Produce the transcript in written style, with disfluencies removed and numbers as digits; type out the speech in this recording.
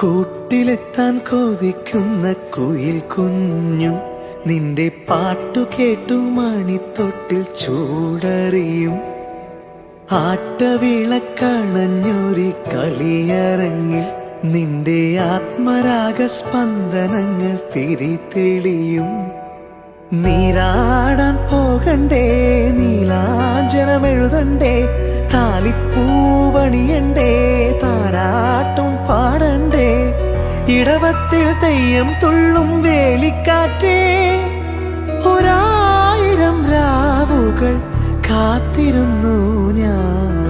കൂട്ടിലെത്താൻ കൊതിക്കുന്ന കുയിൽ കുഞ്ഞും നിന്റെ പാട്ടു കേട്ടു മണിത്തൊട്ടിൽ ചൂടറിയും. ആട്ടവിളക്കണഞ്ഞൊരു കളിയരങ്ങിൽ നിന്റെ ആത്മരാഗസ്പന്ദനങ്ങൾ തിരിതെളിയും. നീരാടാൻ പോകണ്ടേ, നീലാഞ്ജനമെഴുതണ്ടേ, താലിപ്പൂവണിയണ്ടേ, താരാട്ടും പാടണ്ടേ, ഇടവത്തിൽ തെയ്യം തുള്ളും വേലിക്കാറ്റേ. 1000 രാവുകൾ കാത്തിരുന്നു ഞാൻ.